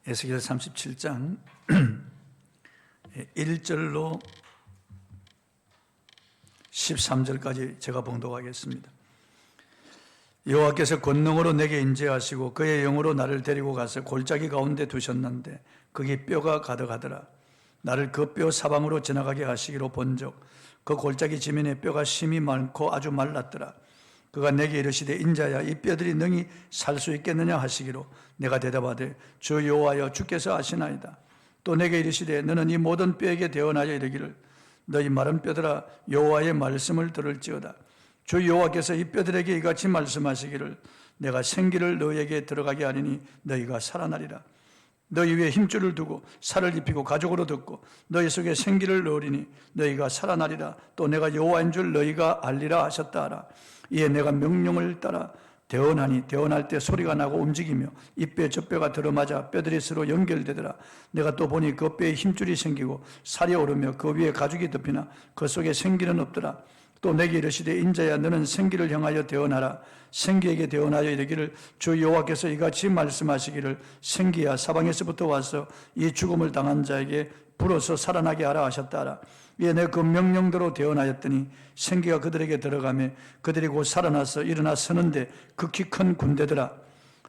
에스겔 37장 1절로 13절까지 제가 봉독하겠습니다. 여호와께서 권능으로 내게 임재하시고 그의 영으로 나를 데리고 가서 골짜기 가운데 두셨는데 거기 뼈가 가득하더라. 나를 그 뼈 사방으로 지나가게 하시기로 본즉 그 골짜기 지면에 뼈가 심이 많고 아주 말랐더라. 그가 내게 이르시되 인자야 이 뼈들이 능히 살 수 있겠느냐 하시기로 내가 대답하되 주 여호와여 주께서 아시나이다. 또 내게 이르시되 너는 이 모든 뼈에게 대언하여 이르기를 너희 마른 뼈들아 여호와의 말씀을 들을지어다. 주 여호와께서 이 뼈들에게 이같이 말씀하시기를 내가 생기를 너희에게 들어가게 하리니 너희가 살아나리라. 너희 위에 힘줄을 두고 살을 입히고 가죽으로 덮고 너희 속에 생기를 넣으리니 너희가 살아나리라. 또 내가 여호와인 줄 너희가 알리라 하셨다 하라. 이에 내가 명령을 따라 대언하니 대언할 때 소리가 나고 움직이며 이 뼈 저 뼈가 들어맞아 뼈들이 서로 연결되더라. 내가 또 보니 그 뼈에 힘줄이 생기고 살이 오르며 그 위에 가죽이 덮이나 그 속에 생기는 없더라. 또 내게 이르시되 인자야 너는 생기를 향하여 대언하라. 생기에게 대언하여 이르기를 주 여호와께서 이같이 말씀하시기를 생기야 사방에서부터 와서 이 죽음을 당한 자에게 불어서 살아나게 하라 하셨다 하라. 이에 내가 그 명령대로 대언하였더니 생기가 그들에게 들어가며 그들이 곧 살아나서 일어나 서는데 극히 큰 군대더라.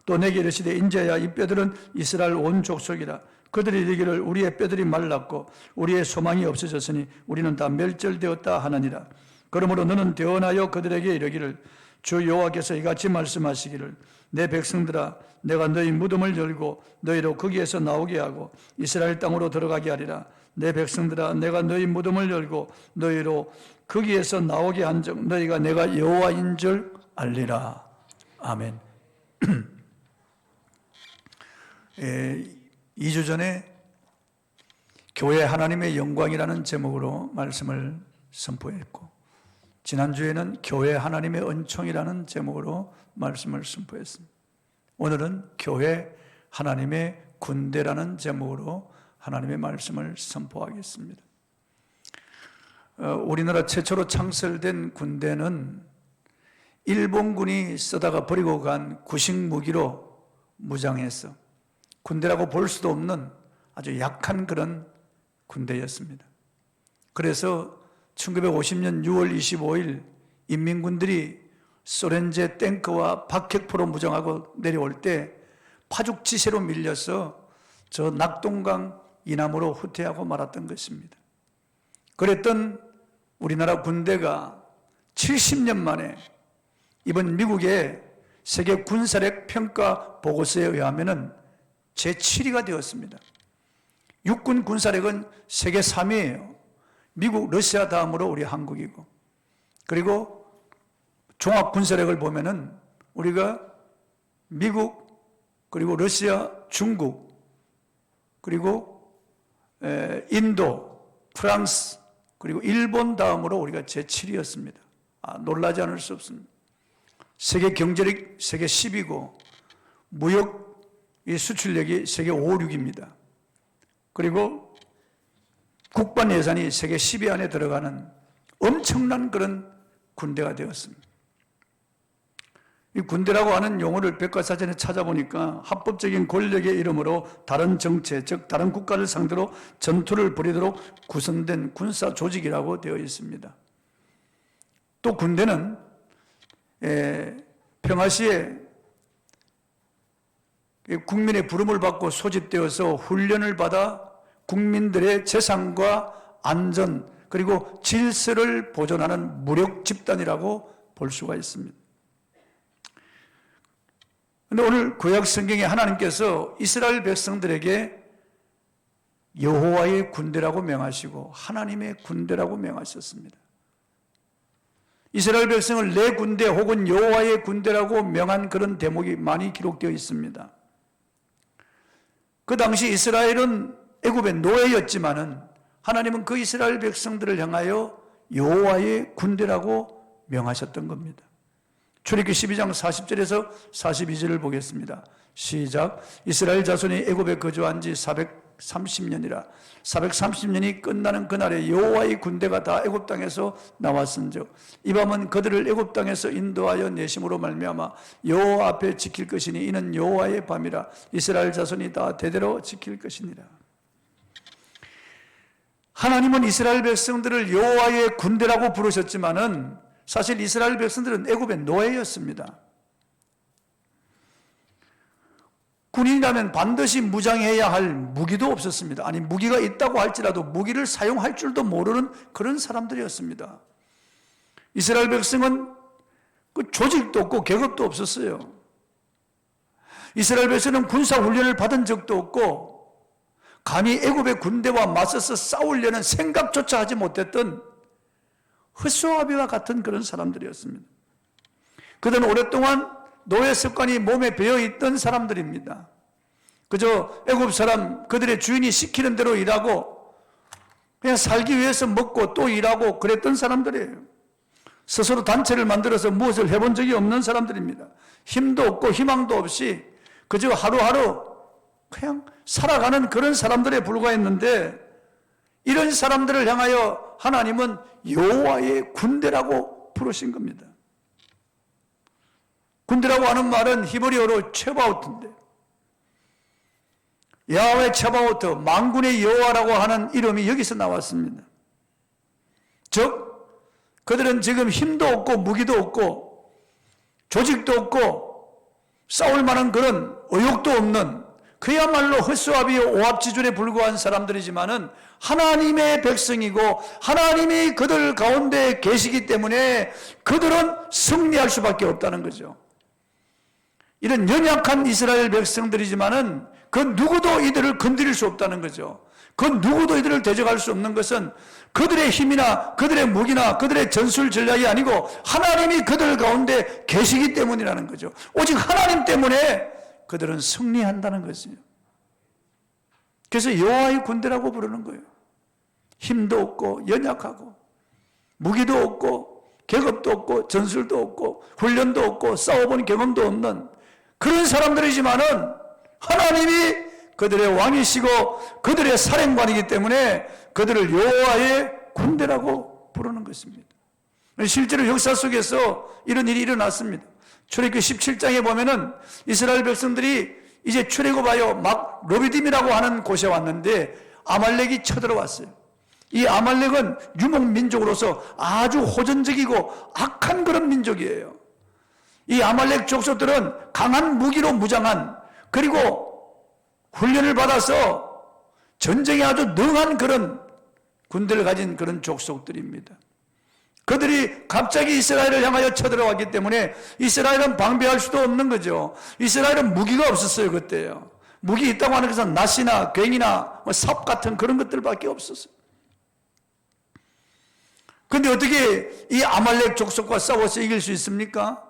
또 내게 이르시되 인자야 이 뼈들은 이스라엘 온 족속이라. 그들이 이르기를 우리의 뼈들이 말랐고 우리의 소망이 없어졌으니 우리는 다 멸절되었다 하느니라. 그러므로 너는 대언하여 그들에게 이르기를 주 여호와께서 이같이 말씀하시기를 내 백성들아 내가 너희 무덤을 열고 너희로 거기에서 나오게 하고 이스라엘 땅으로 들어가게 하리라. 내 백성들아 내가 너희 무덤을 열고 너희로 거기에서 나오게 한즉 너희가 내가 여호와인 줄 알리라. 아멘. 2주 전에 교회 하나님의 영광이라는 제목으로 말씀을 선포했고 지난주에는 교회 하나님의 은총이라는 제목으로 말씀을 선포했습니다. 오늘은 교회 하나님의 군대라는 제목으로 하나님의 말씀을 선포하겠습니다. 우리나라 최초로 창설된 군대는 일본군이 쓰다가 버리고 간 구식 무기로 무장해서 군대라고 볼 수도 없는 아주 약한 그런 군대였습니다. 그래서 1950년 6월 25일 인민군들이 소련제 탱크와 박격포로 무장하고 내려올 때 파죽지세로 밀려서 저 낙동강 이남으로 후퇴하고 말았던 것입니다. 그랬던 우리나라 군대가 70년 만에 이번 미국의 세계 군사력 평가 보고서에 의하면 제7위가 되었습니다. 육군 군사력은 세계 3위예요. 미국, 러시아 다음으로 우리 한국이고, 그리고 종합 군사력을 보면은 우리가 미국, 그리고 러시아, 중국, 그리고 인도, 프랑스, 그리고 일본 다음으로 우리가 제7위였습니다. 놀라지 않을 수 없습니다. 세계 경제력 세계 10위고 무역 수출력이 세계 5, 6입니다. 그리고 국방 예산이 세계 10위 안에 들어가는 엄청난 그런 군대가 되었습니다. 이 군대라고 하는 용어를 백과사전에 찾아보니까 합법적인 권력의 이름으로 다른 정체, 즉 다른 국가를 상대로 전투를 벌이도록 구성된 군사 조직이라고 되어 있습니다. 또 군대는 평화시에 국민의 부름을 받고 소집되어서 훈련을 받아 국민들의 재산과 안전 그리고 질서를 보존하는 무력 집단이라고 볼 수가 있습니다. 그런데 오늘 구약 성경에 하나님께서 이스라엘 백성들에게 여호와의 군대라고 명하시고 하나님의 군대라고 명하셨습니다. 이스라엘 백성을 내 군대 혹은 여호와의 군대라고 명한 그런 대목이 많이 기록되어 있습니다. 그 당시 이스라엘은 애굽의 노예였지만은 하나님은 그 이스라엘 백성들을 향하여 여호와의 군대라고 명하셨던 겁니다. 출애굽기 12장 40절에서 42절을 보겠습니다. 시작. 이스라엘 자손이 애굽에 거주한 지 430년이라 430년이 끝나는 그날에 여호와의 군대가 다 애굽 땅에서 나왔은즉 이 밤은 그들을 애굽 땅에서 인도하여 내심으로 말미암아 여호와 앞에 지킬 것이니 이는 여호와의 밤이라 이스라엘 자손이 다 대대로 지킬 것이니라. 하나님은 이스라엘 백성들을 여호와의 군대라고 부르셨지만은 사실 이스라엘 백성들은 애굽의 노예였습니다. 군인이라면 반드시 무장해야 할 무기도 없었습니다. 아니 무기가 있다고 할지라도 무기를 사용할 줄도 모르는 그런 사람들이었습니다. 이스라엘 백성은 그 조직도 없고 계급도 없었어요. 이스라엘 백성은 군사훈련을 받은 적도 없고 감히 애굽의 군대와 맞서서 싸우려는 생각조차 하지 못했던 흑수아비와 같은 그런 사람들이었습니다. 그들은 오랫동안 노예 습관이 몸에 배어있던 사람들입니다. 그저 애굽 사람 그들의 주인이 시키는 대로 일하고 그냥 살기 위해서 먹고 또 일하고 그랬던 사람들이에요. 스스로 단체를 만들어서 무엇을 해본 적이 없는 사람들입니다. 힘도 없고 희망도 없이 그저 하루하루 그냥 살아가는 그런 사람들에 불과했는데 이런 사람들을 향하여 하나님은 여호와의 군대라고 부르신 겁니다. 군대라고 하는 말은 히브리어로 체바오트인데 야훼 체바오트, 만군의 여호와라고 하는 이름이 여기서 나왔습니다. 즉 그들은 지금 힘도 없고 무기도 없고 조직도 없고 싸울 만한 그런 의욕도 없는 그야말로 흑수아비의 오합지졸에 불과한 사람들이지만은 하나님의 백성이고 하나님이 그들 가운데 계시기 때문에 그들은 승리할 수밖에 없다는 거죠. 이런 연약한 이스라엘 백성들이지만은 그 누구도 이들을 건드릴 수 없다는 거죠. 그 누구도 이들을 대적할 수 없는 것은 그들의 힘이나 그들의 무기나 그들의 전술 전략이 아니고 하나님이 그들 가운데 계시기 때문이라는 거죠. 오직 하나님 때문에 그들은 승리한다는 것이에요. 그래서 여호와의 군대라고 부르는 거예요. 힘도 없고 연약하고 무기도 없고 계급도 없고 전술도 없고 훈련도 없고 싸워본 경험도 없는 그런 사람들이지만은 하나님이 그들의 왕이시고 그들의 사령관이기 때문에 그들을 여호와의 군대라고 부르는 것입니다. 실제로 역사 속에서 이런 일이 일어났습니다. 출애굽기 17장에 보면은 이스라엘 백성들이 이제 출애굽하여 막 르비딤이라고 하는 곳에 왔는데 아말렉이 쳐들어왔어요. 이 아말렉은 유목민족으로서 아주 호전적이고 악한 그런 민족이에요. 이 아말렉 족속들은 강한 무기로 무장한 그리고 훈련을 받아서 전쟁에 아주 능한 그런 군대를 가진 그런 족속들입니다. 그들이 갑자기 이스라엘을 향하여 쳐들어왔기 때문에 이스라엘은 방비할 수도 없는 거죠. 이스라엘은 무기가 없었어요. 그때요. 무기 있다고 하는 것은 낫이나 괭이나 삽 같은 그런 것들밖에 없었어요. 그런데 어떻게 이 아말렉 족속과 싸워서 이길 수 있습니까?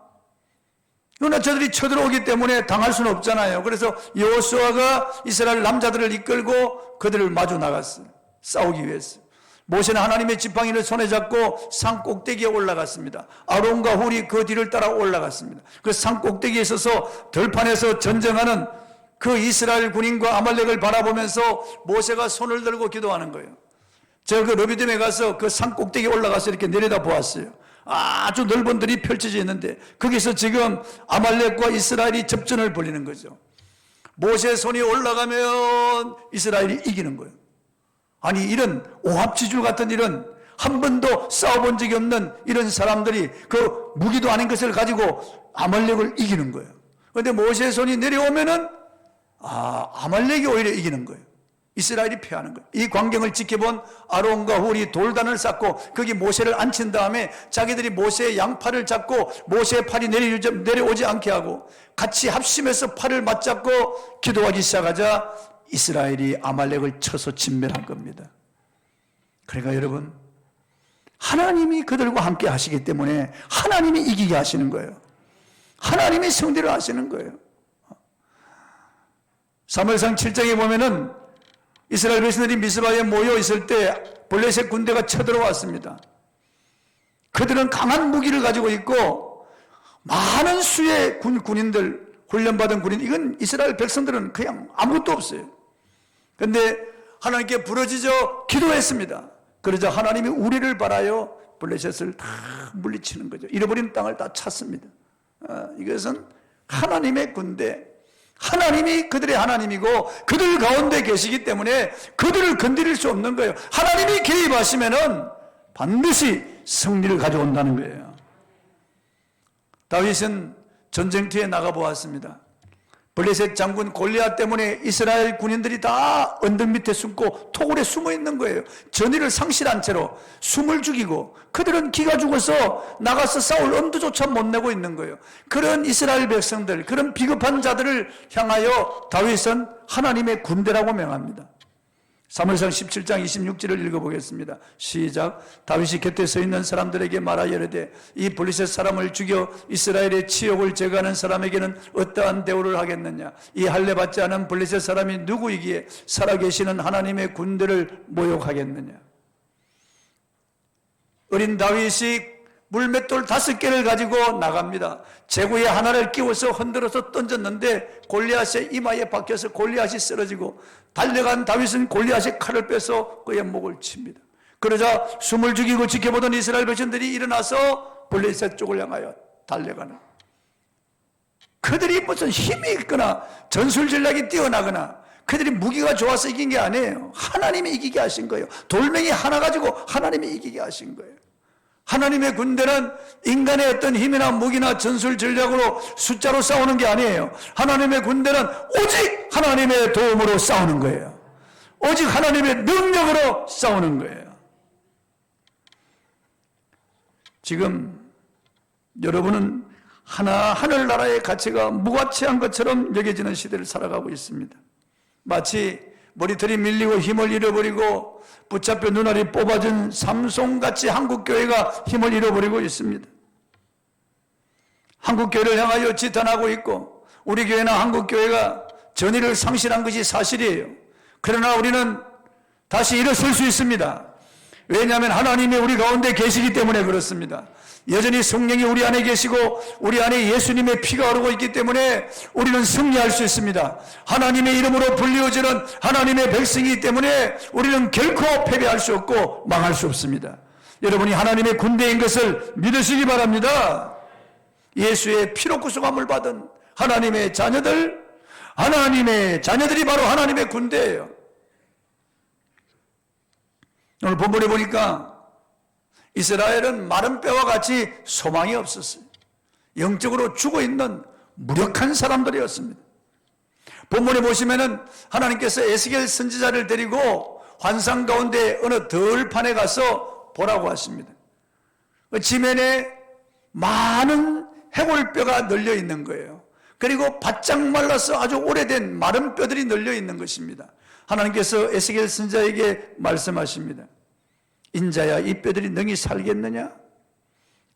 그러나 저들이 쳐들어오기 때문에 당할 수는 없잖아요. 그래서 여호수아가 이스라엘 남자들을 이끌고 그들을 마주 나갔어요. 싸우기 위해서. 모세는 하나님의 지팡이를 손에 잡고 산 꼭대기에 올라갔습니다. 아론과 훌이 그 뒤를 따라 올라갔습니다. 그 산 꼭대기에 있어서 들판에서 전쟁하는 그 이스라엘 군인과 아말렉을 바라보면서 모세가 손을 들고 기도하는 거예요. 제가 그 르비딤에 가서 그 산 꼭대기에 올라가서 이렇게 내려다 보았어요. 아주 넓은 들이 펼쳐져 있는데 거기서 지금 아말렉과 이스라엘이 접전을 벌이는 거죠. 모세의 손이 올라가면 이스라엘이 이기는 거예요. 아니 이런 오합지졸 같은 이런 한 번도 싸워본 적이 없는 이런 사람들이 그 무기도 아닌 것을 가지고 아말렉을 이기는 거예요. 그런데 모세의 손이 내려오면은 아말렉이 오히려 이기는 거예요. 이스라엘이 패하는 거예요. 이 광경을 지켜본 아론과 훌이 돌단을 쌓고 거기 모세를 앉힌 다음에 자기들이 모세의 양팔을 잡고 모세의 팔이 내려오지 않게 하고 같이 합심해서 팔을 맞잡고 기도하기 시작하자 이스라엘이 아말렉을 쳐서 진멸한 겁니다. 그러니까 여러분 하나님이 그들과 함께 하시기 때문에 하나님이 이기게 하시는 거예요. 하나님이 승리를 하시는 거예요. 사무엘상 7장에 보면은 이스라엘 백성들이 미스바에 모여 있을 때 블레셋 군대가 쳐들어왔습니다. 그들은 강한 무기를 가지고 있고 많은 수의 군인들, 훈련받은 군인, 이건 이스라엘 백성들은 그냥 아무것도 없어요. 그런데 하나님께 부르짖어 기도했습니다. 그러자 하나님이 우리를 바라여 블레셋을 다 물리치는 거죠. 잃어버린 땅을 다 찾습니다. 이것은 하나님의 군대, 하나님이 그들의 하나님이고 그들 가운데 계시기 때문에 그들을 건드릴 수 없는 거예요. 하나님이 개입하시면은 반드시 승리를 가져온다는 거예요. 다윗은 전쟁터에 나가보았습니다. 블레셋 장군 골리앗 때문에 이스라엘 군인들이 다 언덕 밑에 숨고 토굴에 숨어 있는 거예요. 전의를 상실한 채로 숨을 죽이고 그들은 기가 죽어서 나가서 싸울 엄두조차 못 내고 있는 거예요. 그런 이스라엘 백성들, 그런 비겁한 자들을 향하여 다윗은 하나님의 군대라고 명합니다. 사무엘상 17장 26절을 읽어보겠습니다. 시작. 다윗이 곁에 서 있는 사람들에게 말하여 이르되 이 블레셋 사람을 죽여 이스라엘의 치욕을 제거하는 사람에게는 어떠한 대우를 하겠느냐. 이 할례 받지 않은 블레셋 사람이 누구이기에 살아계시는 하나님의 군대를 모욕하겠느냐. 어린 다윗이 물맷돌 5개를 가지고 나갑니다. 제구에 하나를 끼워서 흔들어서 던졌는데 골리앗의 이마에 박혀서 골리앗이 쓰러지고 달려간 다윗은 골리앗의 칼을 빼서 그의 목을 칩니다. 그러자 숨을 죽이고 지켜보던 이스라엘 백성들이 일어나서 블레셋 쪽을 향하여 달려가는, 그들이 무슨 힘이 있거나 전술 전략이 뛰어나거나 그들이 무기가 좋아서 이긴 게 아니에요. 하나님이 이기게 하신 거예요. 돌멩이 하나 가지고 하나님이 이기게 하신 거예요. 하나님의 군대는 인간의 어떤 힘이나 무기나 전술 전략으로 숫자로 싸우는 게 아니에요. 하나님의 군대는 오직 하나님의 도움으로 싸우는 거예요. 오직 하나님의 능력으로 싸우는 거예요. 지금 여러분은 하늘나라의 가치가 무가치한 것처럼 여겨지는 시대를 살아가고 있습니다. 마치 머리털이 밀리고 힘을 잃어버리고 붙잡혀 눈알이 뽑아진 삼손같이 한국교회가 힘을 잃어버리고 있습니다. 한국교회를 향하여 지탄하고 있고 우리 교회나 한국교회가 전의를 상실한 것이 사실이에요. 그러나 우리는 다시 일어설 수 있습니다. 왜냐하면 하나님이 우리 가운데 계시기 때문에 그렇습니다. 여전히 성령이 우리 안에 계시고 우리 안에 예수님의 피가 흐르고 있기 때문에 우리는 승리할 수 있습니다. 하나님의 이름으로 불리워지는 하나님의 백성이기 때문에 우리는 결코 패배할 수 없고 망할 수 없습니다. 여러분이 하나님의 군대인 것을 믿으시기 바랍니다. 예수의 피로 구속함을 받은 하나님의 자녀들이 바로 하나님의 군대예요. 오늘 본문에 보니까 이스라엘은 마른 뼈와 같이 소망이 없었어요. 영적으로 죽어있는 무력한 사람들이었습니다. 본문에 보시면은 하나님께서 에스겔 선지자를 데리고 환상 가운데 어느 들판에 가서 보라고 하십니다. 그 지면에 많은 해골뼈가 널려 있는 거예요. 그리고 바짝 말라서 아주 오래된 마른 뼈들이 널려 있는 것입니다. 하나님께서 에스겔 선지자에게 말씀하십니다. 인자야, 이 뼈들이 능히 살겠느냐?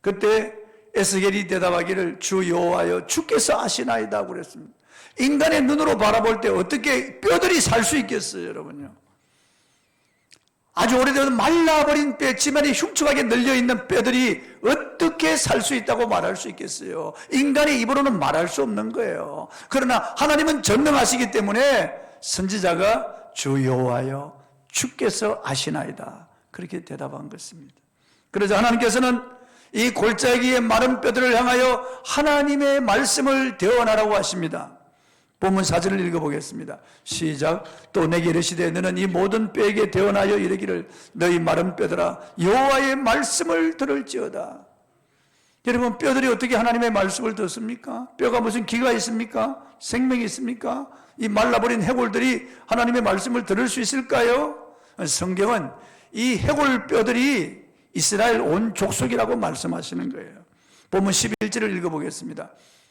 그때 에스겔이 대답하기를 주 여호와여 주께서 아시나이다 그랬습니다. 인간의 눈으로 바라볼 때 어떻게 뼈들이 살 수 있겠어요, 여러분요? 아주 오래된 말라버린 뼈, 지면에 흉측하게 널려있는 뼈들이 어떻게 살 수 있다고 말할 수 있겠어요? 인간의 입으로는 말할 수 없는 거예요. 그러나 하나님은 전능하시기 때문에 선지자가 주 여호와여 주께서 아시나이다 그렇게 대답한 것입니다. 그래서 하나님께서는 이 골짜기의 마른 뼈들을 향하여 하나님의 말씀을 대언하라고 하십니다. 본문 4절을 읽어보겠습니다. 시작. 또 내게 이르시되 너는 이 모든 뼈에게 대언하여 이르기를 너희 마른 뼈들아 여호와의 말씀을 들을지어다. 여러분, 뼈들이 어떻게 하나님의 말씀을 듣습니까? 뼈가 무슨 기가 있습니까? 생명이 있습니까? 이 말라버린 해골들이 하나님의 말씀을 들을 수 있을까요? 성경은 이 해골 뼈들이 이스라엘 온 족속이라고 말씀하시는 거예요. 본문 11절을 읽어보겠습니다.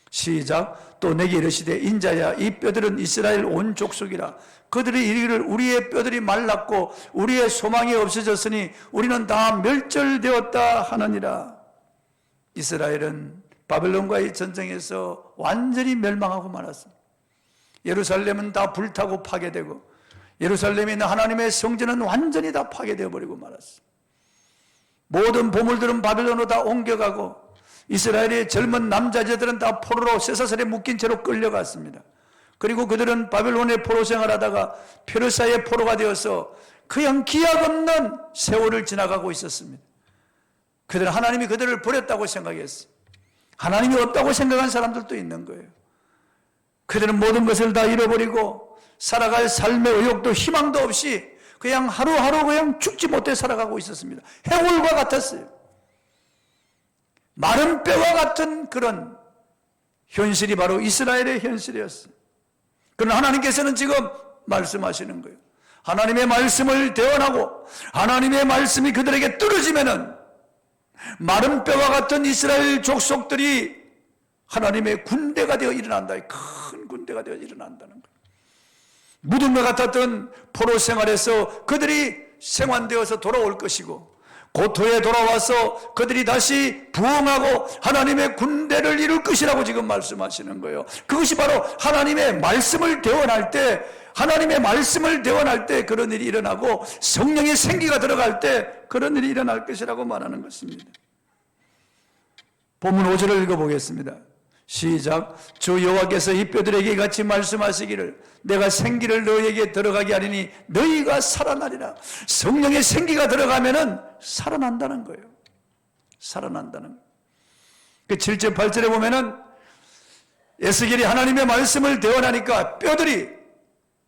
시작. 또 내게 이르시되 인자야 이 뼈들은 이스라엘 온 족속이라. 그들이 이르기를 우리의 뼈들이 말랐고 우리의 소망이 없어졌으니 우리는 다 멸절되었다 하느니라. 이스라엘은 바벨론과의 전쟁에서 완전히 멸망하고 말았습니다. 예루살렘은 다 불타고 파괴되고 예루살렘에 있는 하나님의 성전은 완전히 다 파괴되어 버리고 말았습니다. 모든 보물들은 바벨론으로 다 옮겨가고 이스라엘의 젊은 남자들은 다 포로로 쇠사슬에 묶인 채로 끌려갔습니다. 그리고 그들은 바벨론의 포로 생활하다가 페르시아의 포로가 되어서 그냥 기약 없는 세월을 지나가고 있었습니다. 그들은 하나님이 그들을 버렸다고 생각했어요. 하나님이 없다고 생각한 사람들도 있는 거예요. 그들은 모든 것을 다 잃어버리고 살아갈 삶의 의욕도 희망도 없이 그냥 하루하루 그냥 죽지 못해 살아가고 있었습니다. 해골과 같았어요. 마른 뼈와 같은 그런 현실이 바로 이스라엘의 현실이었어요. 그러나 하나님께서는 지금 말씀하시는 거예요. 하나님의 말씀을 대언하고 하나님의 말씀이 그들에게 떨어지면은 마른 뼈와 같은 이스라엘 족속들이 하나님의 군대가 되어 일어난다. 큰 군대가 되어 일어난다는 거예요. 무덤과 같았던 포로 생활에서 그들이 생환되어서 돌아올 것이고 고토에 돌아와서 그들이 다시 부흥하고 하나님의 군대를 이룰 것이라고 지금 말씀하시는 거예요. 그것이 바로 하나님의 말씀을 대언할 때, 하나님의 말씀을 대언할 때 그런 일이 일어나고 성령의 생기가 들어갈 때 그런 일이 일어날 것이라고 말하는 것입니다. 본문 5절을 읽어보겠습니다. 시작. 주 여호와께서 이 뼈들에게 이같이 말씀하시기를 내가 생기를 너희에게 들어가게 하리니 너희가 살아나리라. 성령의 생기가 들어가면은 살아난다는 거예요. 살아난다는 거예요. 그 7절 8절에 보면은 에스겔이 하나님의 말씀을 대언하니까 뼈들이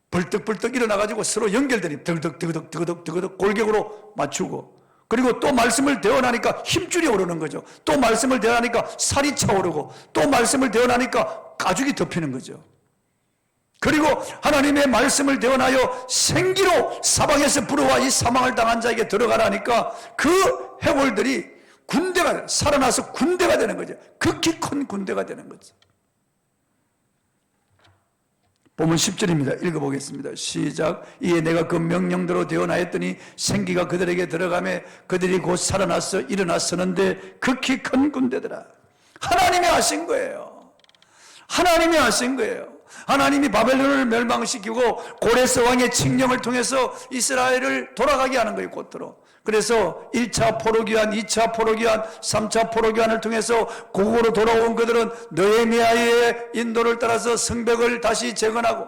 벌떡벌떡 일어나가지고 서로 연결되니 드그덕 골격으로 맞추고, 그리고 또 말씀을 대언하니까 힘줄이 오르는 거죠. 또 말씀을 대언하니까 살이 차오르고, 또 말씀을 대언하니까 가죽이 덮이는 거죠. 그리고 하나님의 말씀을 대언하여 생기로 사방에서 불어와 이 사망을 당한 자에게 들어가라니까 그 해골들이 군대가 살아나서 군대가 되는 거죠. 극히 큰 군대가 되는 거죠. 본문 10절입니다. 읽어보겠습니다. 시작. 이에 내가 그 명령대로 대언하였더니 생기가 그들에게 들어가매 그들이 곧 살아나서 일어났었는데 극히 큰 군대더라. 하나님이 하신 거예요. 하나님이 하신 거예요. 하나님이 바벨론을 멸망시키고 고레스 왕의 칙령을 통해서 이스라엘을 돌아가게 하는 거예요. 곧들어. 그래서 1차 포로기한, 2차 포로기한, 3차 포로기한을 통해서 고국으로 돌아온 그들은 느헤미야의 인도를 따라서 성벽을 다시 재건하고,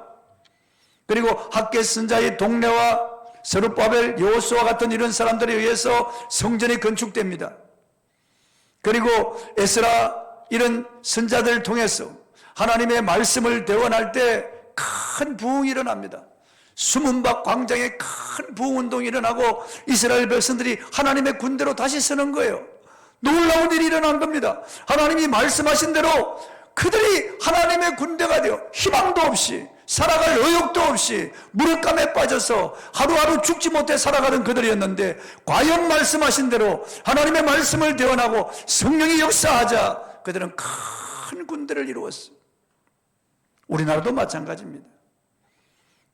그리고 학개 선자의 동네와 스룹바벨, 여호수아 같은 이런 사람들에 의해서 성전이 건축됩니다. 그리고 에스라 이런 선자들을 통해서 하나님의 말씀을 대언할 때 큰 부흥이 일어납니다. 수문박 광장에 큰 부흥운동이 일어나고 이스라엘 백성들이 하나님의 군대로 다시 서는 거예요. 놀라운 일이 일어난 겁니다. 하나님이 말씀하신 대로 그들이 하나님의 군대가 되어 희망도 없이 살아갈 의욕도 없이 무력감에 빠져서 하루하루 죽지 못해 살아가는 그들이었는데, 과연 말씀하신 대로 하나님의 말씀을 대언하고 성령이 역사하자 그들은 큰 군대를 이루었어요. 우리나라도 마찬가지입니다.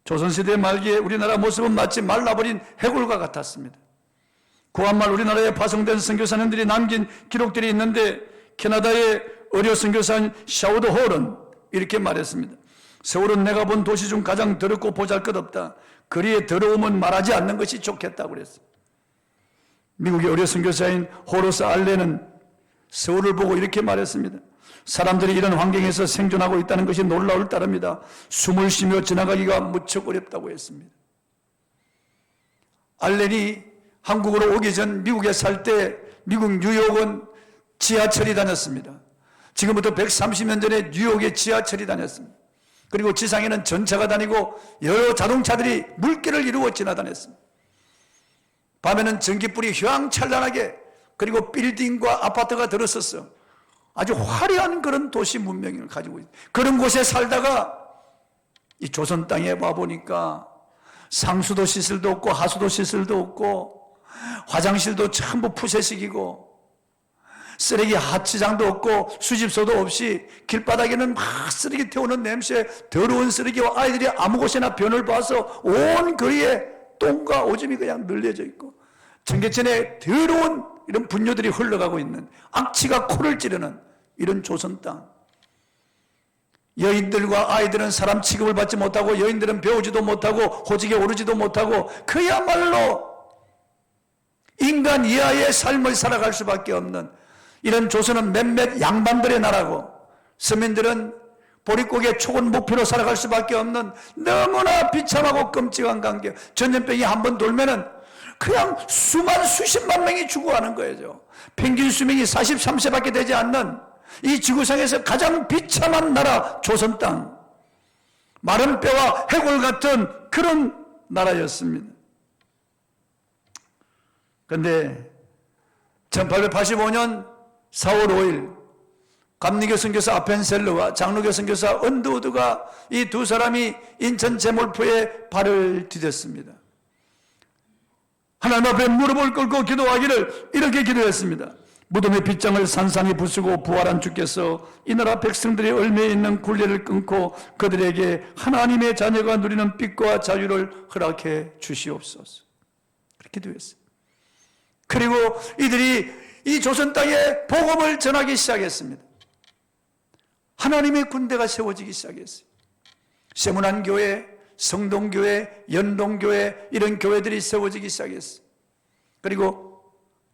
조선시대 말기에 우리나라 모습은 마치 말라버린 해골과 같았습니다. 구한말 우리나라에 파송된 선교사님들이 남긴 기록들이 있는데, 캐나다의 의료 선교사인 샤우드 홀은 이렇게 말했습니다. 서울은 내가 본 도시 중 가장 더럽고 보잘것없다. 거리의 더러움은 말하지 않는 것이 좋겠다고 그랬어요. 미국의 의료 선교사인 호로스 알렌은 서울을 보고 이렇게 말했습니다. 사람들이 이런 환경에서 생존하고 있다는 것이 놀라울 따릅니다. 숨을 쉬며 지나가기가 무척 어렵다고 했습니다. 알렌이 한국으로 오기 전 미국에 살 때 미국 뉴욕은 지하철이 다녔습니다. 지금부터 130년 전에 뉴욕에 지하철이 다녔습니다. 그리고 지상에는 전차가 다니고 여러 자동차들이 물길을 이루어 지나다녔습니다. 밤에는 전기불이 휘황찬란하게, 그리고 빌딩과 아파트가 들었었어. 아주 화려한 그런 도시 문명을 가지고 있어요. 그런 곳에 살다가 이 조선 땅에 와보니까 상수도 시설도 없고 하수도 시설도 없고 화장실도 전부 푸세식이고 쓰레기 하치장도 없고 수집소도 없이 길바닥에는 막 쓰레기 태우는 냄새, 더러운 쓰레기와 아이들이 아무 곳에나 변을 봐서 온 거리에 똥과 오줌이 그냥 널려져 있고 청계천에 더러운 이런 분뇨들이 흘러가고 있는, 악취가 코를 찌르는 이런 조선 땅. 여인들과 아이들은 사람 취급을 받지 못하고, 여인들은 배우지도 못하고 호직에 오르지도 못하고, 그야말로 인간 이하의 삶을 살아갈 수밖에 없는 이런 조선은 몇몇 양반들의 나라고, 서민들은 보릿고개 초건 목표로 살아갈 수밖에 없는 너무나 비참하고 끔찍한 관계. 전염병이 한번 돌면은 그냥 수십만 명이 죽어가는 거예요. 평균 수명이 43세밖에 되지 않는 이 지구상에서 가장 비참한 나라 조선 땅. 마른 뼈와 해골 같은 그런 나라였습니다. 그런데 1885년 4월 5일 감리교 선교사 아펜셀러와 장로교 선교사 언드우드가 이 두 사람이 인천 제몰포에 발을 디뎠습니다. 하나님 앞에 무릎을 꿇고 기도하기를 이렇게 기도했습니다. 무덤의 빗장을 산산히 부수고 부활한 주께서 이 나라 백성들이 얽매여 있는 굴레를 끊고 그들에게 하나님의 자녀가 누리는 빛과 자유를 허락해 주시옵소서. 그렇게 기도했어요. 그리고 이들이 이 조선 땅에 복음을 전하기 시작했습니다. 하나님의 군대가 세워지기 시작했어요. 세문안교회, 성동교회, 연동교회 이런 교회들이 세워지기 시작했어요. 그리고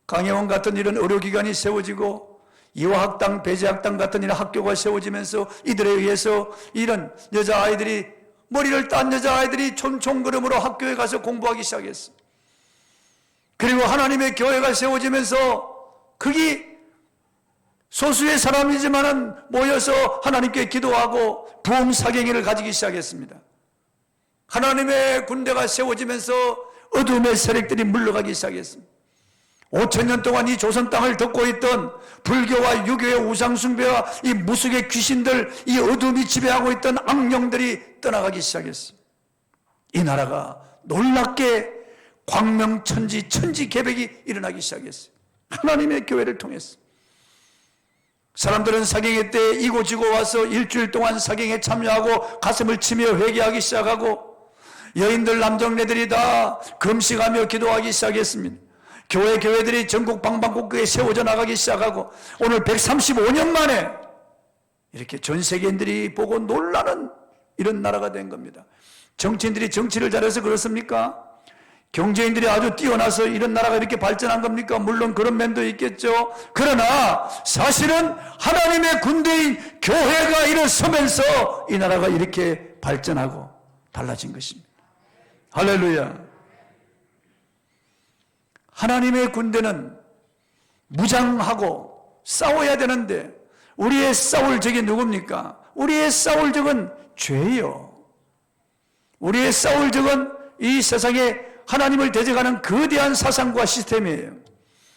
강혜원 같은 이런 의료기관이 세워지고 이화학당, 배제학당 같은 이런 학교가 세워지면서 이들에 의해서 이런 여자아이들이 머리를 딴 여자아이들이 촌총걸음으로 학교에 가서 공부하기 시작했어요. 그리고 하나님의 교회가 세워지면서 거기 소수의 사람이지만은 모여서 하나님께 기도하고 부흥 사경회를 가지기 시작했습니다. 하나님의 군대가 세워지면서 어둠의 세력들이 물러가기 시작했습니다. 5,000년 동안 이 조선 땅을 덮고 있던 불교와 유교의 우상숭배와 이 무속의 귀신들, 이 어둠이 지배하고 있던 악령들이 떠나가기 시작했어요. 이 나라가 놀랍게 광명천지, 천지개벽이 일어나기 시작했어요. 하나님의 교회를 통해서. 사람들은 사경회 때 이고지고 와서 일주일 동안 사경에 참여하고 가슴을 치며 회개하기 시작하고 여인들, 남정네들이 다 금식하며 기도하기 시작했습니다. 교회들이 전국 방방곡곡에 세워져 나가기 시작하고 오늘 135년 만에 이렇게 전 세계인들이 보고 놀라는 이런 나라가 된 겁니다. 정치인들이 정치를 잘해서 그렇습니까? 경제인들이 아주 뛰어나서 이런 나라가 이렇게 발전한 겁니까? 물론 그런 면도 있겠죠. 그러나 사실은 하나님의 군대인 교회가 일어서면서 이 나라가 이렇게 발전하고 달라진 것입니다. 할렐루야. 하나님의 군대는 무장하고 싸워야 되는데 우리의 싸울 적이 누굽니까? 우리의 싸울 적은 죄요. 우리의 싸울 적은 이 세상에 하나님을 대적하는 거대한 사상과 시스템이에요.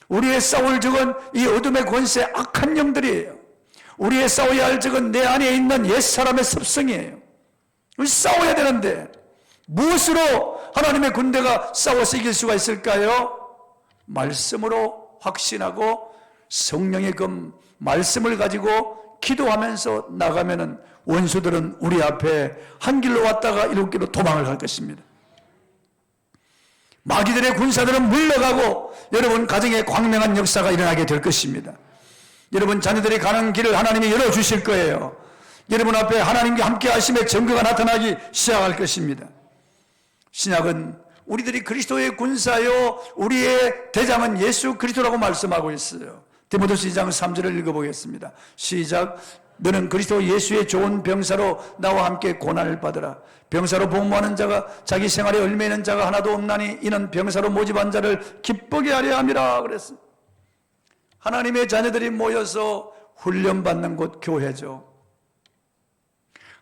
우리의 싸울 적은 이 어둠의 권세 악한 영들이에요. 우리의 싸워야 할 적은 내 안에 있는 옛사람의 습성이에요. 싸워야 되는데 무엇으로 하나님의 군대가 싸워서 이길 수가 있을까요? 말씀으로 확신하고 성령의 그 말씀을 가지고 기도하면서 나가면은 원수들은 우리 앞에 한 길로 왔다가 일곱 길로 도망을 갈 것입니다. 마귀들의 군사들은 물러가고 여러분 가정에 광명한 역사가 일어나게 될 것입니다. 여러분 자녀들이 가는 길을 하나님이 열어주실 거예요. 여러분 앞에 하나님과 함께 하심의 증거가 나타나기 시작할 것입니다. 신약은 우리들이 그리스도의 군사요 우리의 대장은 예수 그리스도라고 말씀하고 있어요. 디모데후서 2장 3절을 읽어보겠습니다. 시작. 너는 그리스도 예수의 좋은 병사로 나와 함께 고난을 받으라. 병사로 복무하는 자가 자기 생활에 얽매이는 자가 하나도 없나니 이는 병사로 모집한 자를 기쁘게 하려 함이라 그랬습니다. 하나님의 자녀들이 모여서 훈련받는 곳 교회죠.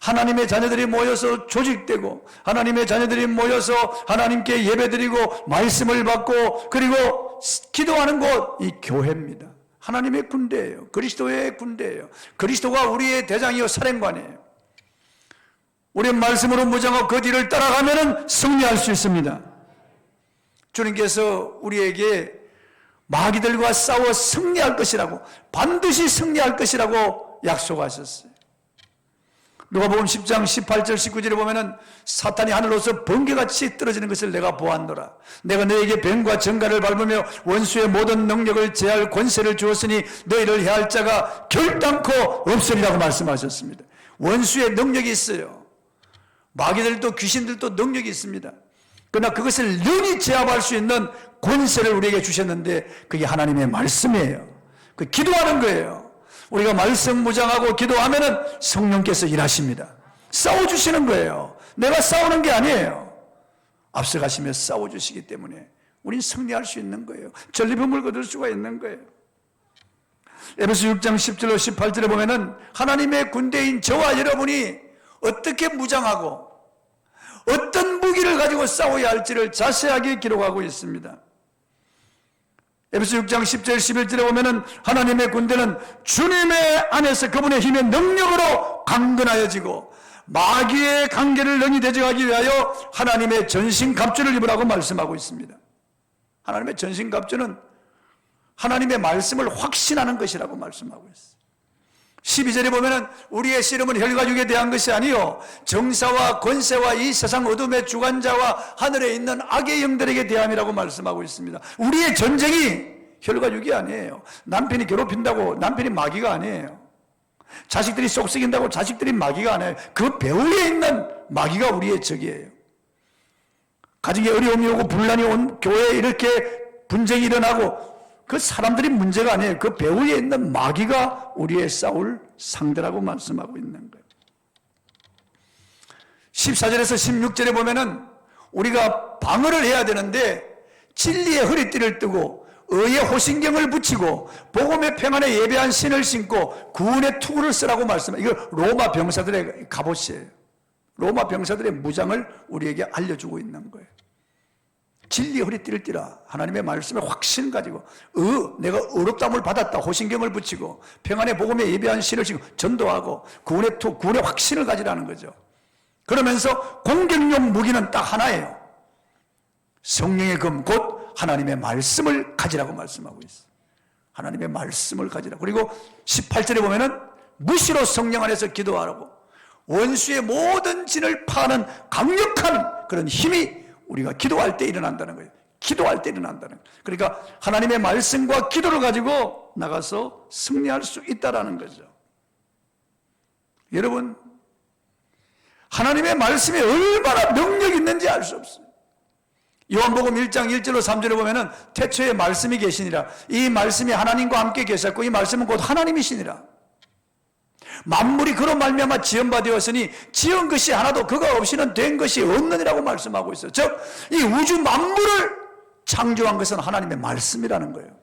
하나님의 자녀들이 모여서 조직되고 하나님의 자녀들이 모여서 하나님께 예배드리고 말씀을 받고 그리고 기도하는 곳 이 교회입니다. 하나님의 군대예요. 그리스도의 군대예요. 그리스도가 우리의 대장이요 사령관이에요. 우리의 말씀으로 무장하고 그 뒤를 따라가면 승리할 수 있습니다. 주님께서 우리에게 마귀들과 싸워 승리할 것이라고 반드시 승리할 것이라고 약속하셨어요. 누가복음 10장 18절 19절에 보면은 사탄이 하늘로서 번개같이 떨어지는 것을 내가 보았노라. 내가 너에게 뱀과 정갈을 밟으며 원수의 모든 능력을 제할 권세를 주었으니 너희를 해할 자가 결단코 없으리라고 말씀하셨습니다. 원수의 능력이 있어요. 마귀들도 귀신들도 능력이 있습니다. 그러나 그것을 능히 제압할 수 있는 권세를 우리에게 주셨는데 그게 하나님의 말씀이에요. 그 기도하는 거예요. 우리가 말씀 무장하고 기도하면은 성령께서 일하십니다. 싸워주시는 거예요. 내가 싸우는 게 아니에요. 앞서가시며 싸워주시기 때문에 우린 승리할 수 있는 거예요. 전리품을 거둘 수가 있는 거예요. 에베소 6장 10절로 18절에 보면은 하나님의 군대인 저와 여러분이 어떻게 무장하고 어떤 무기를 가지고 싸워야 할지를 자세하게 기록하고 있습니다. 에베소 6장 10절 11절에 보면은 하나님의 군대는 주님의 안에서 그분의 힘의 능력으로 강건하여지고 마귀의 관계를 능히 대적하기 위하여 하나님의 전신갑주를 입으라고 말씀하고 있습니다. 하나님의 전신갑주는 하나님의 말씀을 확신하는 것이라고 말씀하고 있어요. 12절에 보면은 우리의 씨름은 혈과 육에 대한 것이 아니요 정사와 권세와 이 세상 어둠의 주관자와 하늘에 있는 악의 영들에게 대함이라고 말씀하고 있습니다. 우리의 전쟁이 혈과 육이 아니에요. 남편이 괴롭힌다고 남편이 마귀가 아니에요. 자식들이 쏙썩인다고 자식들이 마귀가 아니에요. 그 배후에 있는 마귀가 우리의 적이에요. 가정에 어려움이 오고 분란이 온 교회에 이렇게 분쟁이 일어나고 그 사람들이 문제가 아니에요. 그 배후에 있는 마귀가 우리의 싸울 상대라고 말씀하고 있는 거예요. 14절에서 16절에 보면은 우리가 방어를 해야 되는데 진리의 허리띠를 뜨고 의의 호신경을 붙이고 복음의 평안에 예배한 신을 신고 구원의 투구를 쓰라고 말씀해요. 이거 로마 병사들의 갑옷이에요. 로마 병사들의 무장을 우리에게 알려주고 있는 거예요. 진리의 허리띠를 띠라. 하나님의 말씀에 확신 가지고 내가 의롭다함을 받았다. 호신경을 붙이고 평안의 복음에 예배한 신을 신고 전도하고 구원의 확신을 가지라는 거죠. 그러면서 공격용 무기는 딱 하나예요. 성령의 금 곧 하나님의 말씀을 가지라고 말씀하고 있어요. 하나님의 말씀을 가지라. 그리고 18절에 보면은 무시로 성령 안에서 기도하라고 원수의 모든 진을 파는 강력한 그런 힘이 우리가 기도할 때 일어난다는 거예요. 기도할 때 일어난다는 거예요. 그러니까 하나님의 말씀과 기도를 가지고 나가서 승리할 수 있다는 거죠. 여러분, 하나님의 말씀이 얼마나 능력이 있는지 알 수 없어요. 요한복음 1장 1절로 3절에 보면은 태초에 말씀이 계시니라. 이 말씀이 하나님과 함께 계셨고 이 말씀은 곧 하나님이시니라. 만물이 그로 말미암아 지은 바 되었으니 지은 것이 하나도 그가 없이는 된 것이 없느니라고 말씀하고 있어요. 즉 이 우주 만물을 창조한 것은 하나님의 말씀이라는 거예요.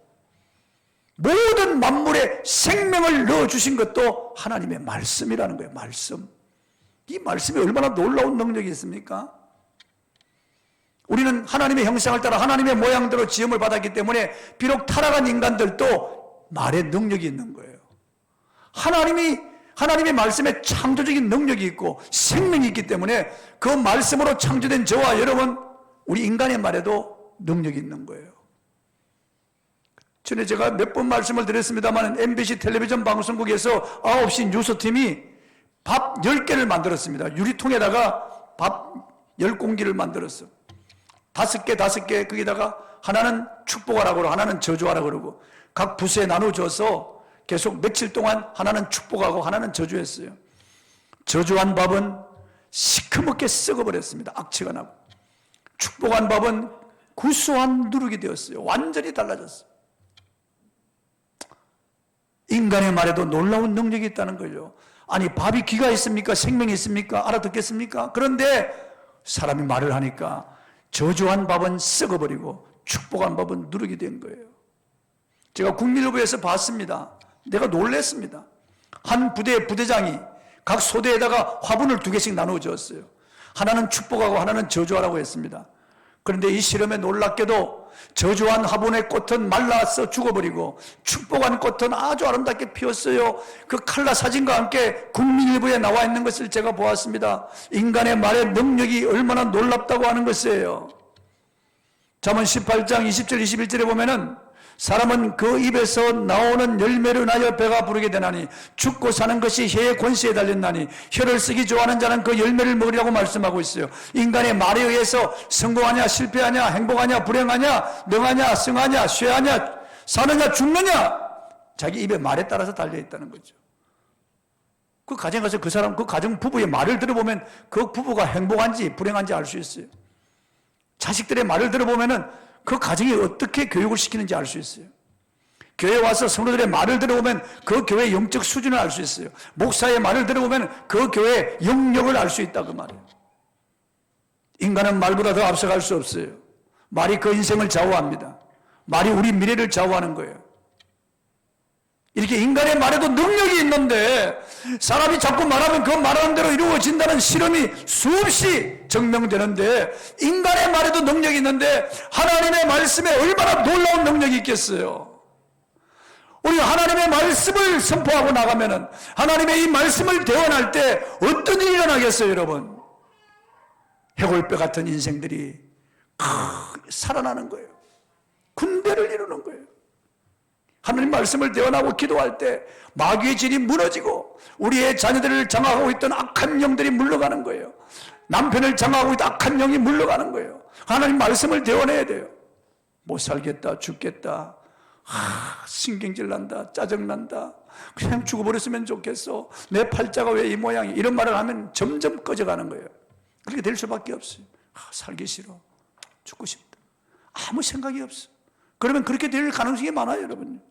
모든 만물에 생명을 넣어주신 것도 하나님의 말씀이라는 거예요. 말씀. 이 말씀이 얼마나 놀라운 능력이 있습니까? 우리는 하나님의 형상을 따라 하나님의 모양대로 지음을 받았기 때문에 비록 타락한 인간들도 말의 능력이 있는 거예요. 하나님의 말씀에 창조적인 능력이 있고 생명이 있기 때문에 그 말씀으로 창조된 저와 여러분, 우리 인간의 말에도 능력이 있는 거예요. 전에 제가 몇 번 말씀을 드렸습니다만 MBC 텔레비전 방송국에서 9시 뉴스팀이 밥 10개를 만들었습니다. 유리통에다가 밥 10공기를 만들었어요. 5개 거기다가 하나는 축복하라고 그러고 하나는 저주하라고 그러고 각 부서에 나눠줘서 계속 며칠 동안 하나는 축복하고 하나는 저주했어요. 저주한 밥은 시커멓게 썩어버렸습니다. 악취가 나고. 축복한 밥은 구수한 누룩이 되었어요. 완전히 달라졌어요. 인간의 말에도 놀라운 능력이 있다는 거죠. 아니, 밥이 기가 있습니까? 생명이 있습니까? 알아듣겠습니까? 그런데 사람이 말을 하니까 저주한 밥은 썩어버리고 축복한 밥은 누룩이 된 거예요. 제가 국민일보에서 봤습니다. 내가 놀랐습니다. 한 부대의 부대장이 각 소대에다가 화분을 2개씩 나누어 주었어요. 하나는 축복하고 하나는 저주하라고 했습니다. 그런데 이 실험에 놀랍게도 저주한 화분의 꽃은 말라서 죽어버리고 축복한 꽃은 아주 아름답게 피었어요. 그 칼라 사진과 함께 국민일보에 나와 있는 것을 제가 보았습니다. 인간의 말의 능력이 얼마나 놀랍다고 하는 것이에요. 잠언 18장 20절 21절에 보면은 사람은 그 입에서 나오는 열매로 인하여 배가 부르게 되나니 죽고 사는 것이 혀의 권세에 달렸나니 혀를 쓰기 좋아하는 자는 그 열매를 먹으리라고 말씀하고 있어요. 인간의 말에 의해서 성공하냐 실패하냐 행복하냐 불행하냐 능하냐 승하냐 쇠하냐 사느냐 죽느냐 자기 입의 말에 따라서 달려있다는 거죠. 그 가정 가서 그 가정 부부의 말을 들어보면 그 부부가 행복한지 불행한지 알 수 있어요. 자식들의 말을 들어보면은 그 가정이 어떻게 교육을 시키는지 알 수 있어요. 교회 와서 성도들의 말을 들어보면 그 교회의 영적 수준을 알 수 있어요. 목사의 말을 들어보면 그 교회의 영역을 알 수 있다 그 말이에요. 인간은 말보다 더 앞서갈 수 없어요. 말이 그 인생을 좌우합니다. 말이 우리 미래를 좌우하는 거예요. 이렇게 인간의 말에도 능력이 있는데 사람이 자꾸 말하면 그 말하는 대로 이루어진다는 실험이 수없이 증명되는데, 인간의 말에도 능력이 있는데 하나님의 말씀에 얼마나 놀라운 능력이 있겠어요. 우리 하나님의 말씀을 선포하고 나가면은, 하나님의 이 말씀을 대언할 때 어떤 일이 일어나겠어요 여러분? 해골뼈 같은 인생들이 살아나는 거예요. 군대를 이루는 거예요. 하나님 말씀을 대언하고 기도할 때 마귀의 진이 무너지고 우리의 자녀들을 장악하고 있던 악한 영들이 물러가는 거예요. 남편을 장악하고 있던 악한 영이 물러가는 거예요. 하나님 말씀을 대언해야 돼요. 못 살겠다, 죽겠다, 신경질 난다, 짜증난다, 그냥 죽어버렸으면 좋겠어, 내 팔자가 왜 이 모양이, 이런 말을 하면 점점 꺼져가는 거예요. 그렇게 될 수밖에 없어요. 살기 싫어, 죽고 싶다, 아무 생각이 없어. 그러면 그렇게 될 가능성이 많아요 여러분.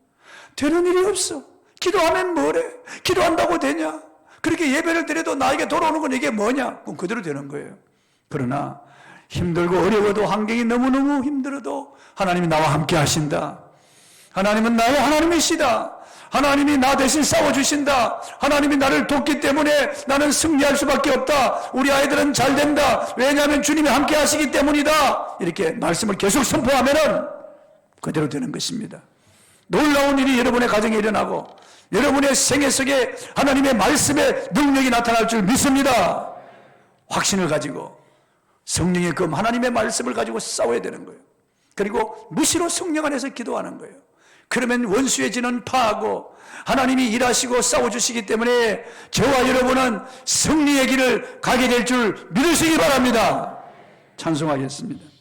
되는 일이 없어. 기도하면 뭐래? 기도한다고 되냐? 그렇게 예배를 드려도 나에게 돌아오는 건 이게 뭐냐? 그럼 그대로 되는 거예요. 그러나 힘들고 어려워도, 환경이 너무너무 힘들어도 하나님이 나와 함께 하신다. 하나님은 나의 하나님이시다. 하나님이 나 대신 싸워주신다. 하나님이 나를 돕기 때문에 나는 승리할 수밖에 없다. 우리 아이들은 잘 된다. 왜냐하면 주님이 함께 하시기 때문이다. 이렇게 말씀을 계속 선포하면은 그대로 되는 것입니다. 놀라운 일이 여러분의 가정에 일어나고 여러분의 생애 속에 하나님의 말씀의 능력이 나타날 줄 믿습니다. 확신을 가지고 성령의 검, 하나님의 말씀을 가지고 싸워야 되는 거예요. 그리고 무시로 성령 안에서 기도하는 거예요. 그러면 원수의 진은 파하고 하나님이 일하시고 싸워주시기 때문에 저와 여러분은 승리의 길을 가게 될 줄 믿으시기 바랍니다. 찬송하겠습니다.